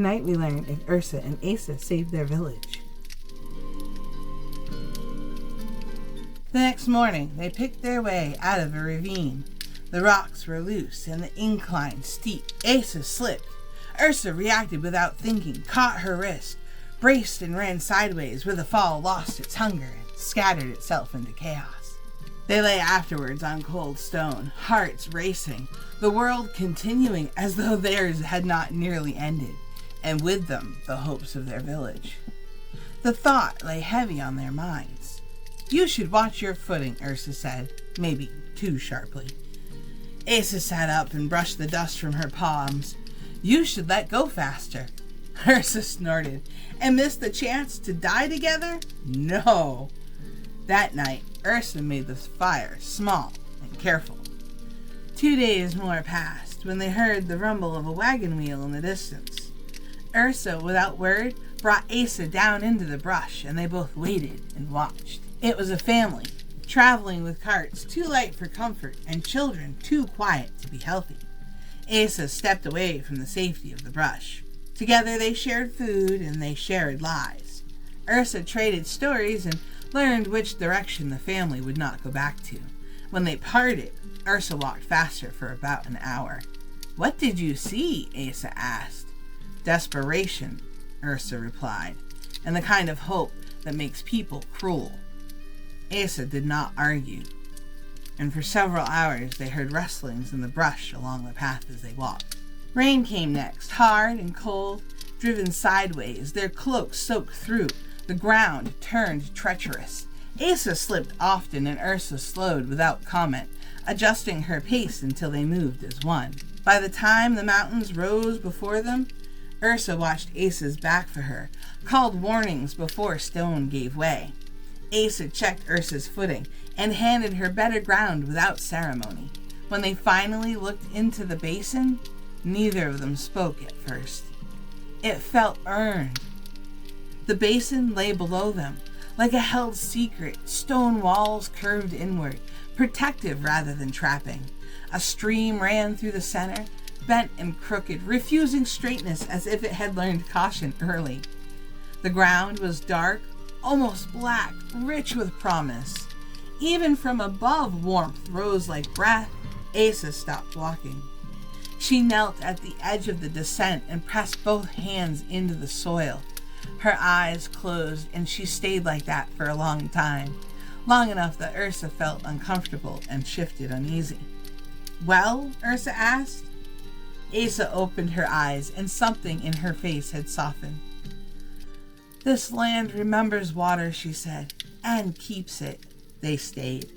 Tonight we learn if Yrsa and Ása saved their village. The next morning, they picked their way out of a ravine. The rocks were loose and the incline steep. Ása slipped. Yrsa reacted without thinking, caught her wrist, braced and ran sideways where the fall lost its hunger and scattered itself into chaos. They lay afterwards on cold stone, hearts racing, the world continuing as though theirs had not nearly ended, and with them the hopes of their village. The thought lay heavy on their minds. "You should watch your footing," Yrsa said, maybe too sharply. Ása sat up and brushed the dust from her palms. "You should let go faster." Yrsa snorted. "And miss the chance to die together? No." That night, Yrsa made the fire small and careful. 2 days more passed when they heard the rumble of a wagon wheel in the distance. Yrsa, without word, brought Ása down into the brush, and they both waited and watched. It was a family, traveling with carts too light for comfort and children too quiet to be healthy. Ása stepped away from the safety of the brush. Together they shared food and they shared lies. Yrsa traded stories and learned which direction the family would not go back to. When they parted, Yrsa walked faster for about an hour. "What did you see?" Ása asked. "Desperation," Yrsa replied, "and the kind of hope that makes people cruel." Ása did not argue, and for several hours they heard rustlings in the brush along the path as they walked. Rain came next, hard and cold, driven sideways, their cloaks soaked through. The ground turned treacherous. Ása slipped often and Yrsa slowed without comment, adjusting her pace until they moved as one. By the time the mountains rose before them, Yrsa watched Ása's back for her, called warnings before stone gave way. Ása checked Yrsa's footing and handed her better ground without ceremony. When they finally looked into the basin, neither of them spoke at first. It felt earned. The basin lay below them, like a held secret, stone walls curved inward, protective rather than trapping. A stream ran through the center, bent and crooked, refusing straightness as if it had learned caution early. The ground was dark, almost black, rich with promise. Even from above, warmth rose like breath. Ása stopped walking. She knelt at the edge of the descent and pressed both hands into the soil. Her eyes closed, and she stayed like that for a long time, long enough that Yrsa felt uncomfortable and shifted uneasy. "Well?" Yrsa asked. Ása opened her eyes, and something in her face had softened. "This land remembers water," she said, "and keeps it." They stayed.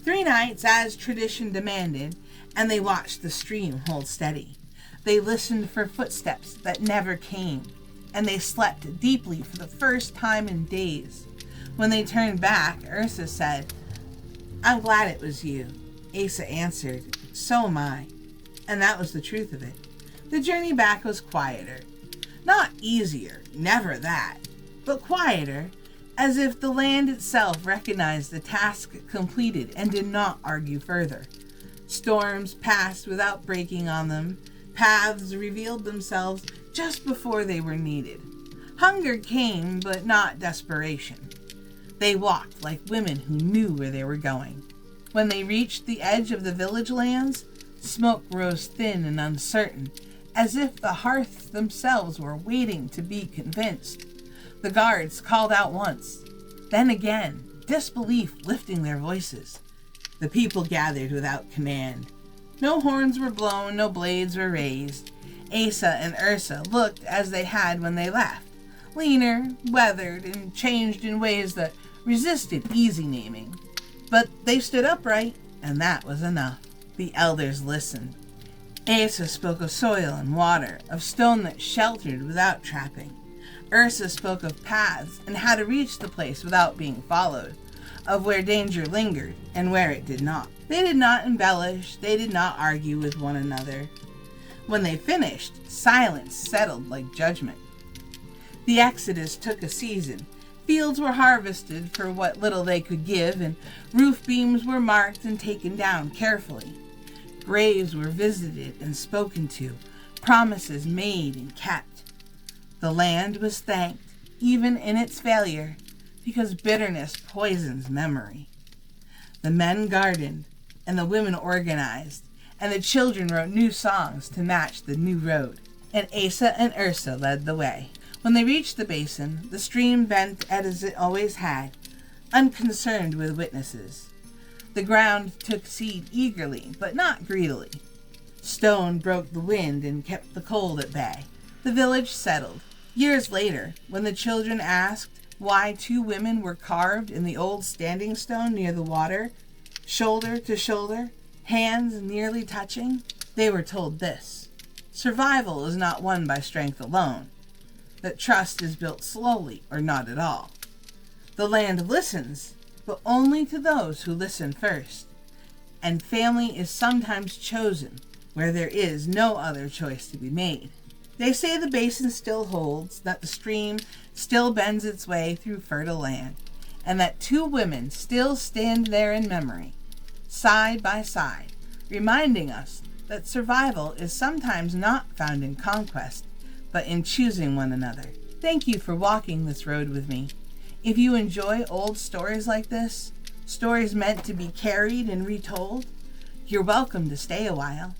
3 nights, as tradition demanded, and they watched the stream hold steady. They listened for footsteps that never came, and they slept deeply for the first time in days. When they turned back, Yrsa said, "I'm glad it was you." Ása answered, "So am I." And that was the truth of it. The journey back was quieter. Not easier, never that, but quieter, as if the land itself recognized the task completed and did not argue further. Storms passed without breaking on them. Paths revealed themselves just before they were needed. Hunger came, but not desperation. They walked like women who knew where they were going. When they reached the edge of the village lands, smoke rose thin and uncertain, as if the hearths themselves were waiting to be convinced. The guards called out once, then again, disbelief lifting their voices. The people gathered without command. No horns were blown, no blades were raised. Ása and Yrsa looked as they had when they left, leaner, weathered, and changed in ways that resisted easy naming. But they stood upright, and that was enough. The elders listened. Ása spoke of soil and water, of stone that sheltered without trapping. Yrsa spoke of paths and how to reach the place without being followed, of where danger lingered and where it did not. They did not embellish, they did not argue with one another. When they finished, silence settled like judgment. The exodus took a season. Fields were harvested for what little they could give, and roof beams were marked and taken down carefully. Graves were visited and spoken to, promises made and kept. The land was thanked, even in its failure, because bitterness poisons memory. The men gardened, and the women organized, and the children wrote new songs to match the new road. And Ása and Yrsa led the way. When they reached the basin, the stream bent as it always had, unconcerned with witnesses. The ground took seed eagerly, but not greedily. Stone broke the wind and kept the cold at bay. The village settled. Years later, when the children asked why two women were carved in the old standing stone near the water, shoulder to shoulder, hands nearly touching, they were told this: survival is not won by strength alone, that trust is built slowly or not at all. The land listens, but only to those who listen first, and family is sometimes chosen where there is no other choice to be made. They say the basin still holds, that the stream still bends its way through fertile land, and that two women still stand there in memory, side by side, reminding us that survival is sometimes not found in conquest, but in choosing one another. Thank you for walking this road with me. If you enjoy old stories like this, stories meant to be carried and retold, you're welcome to stay a while.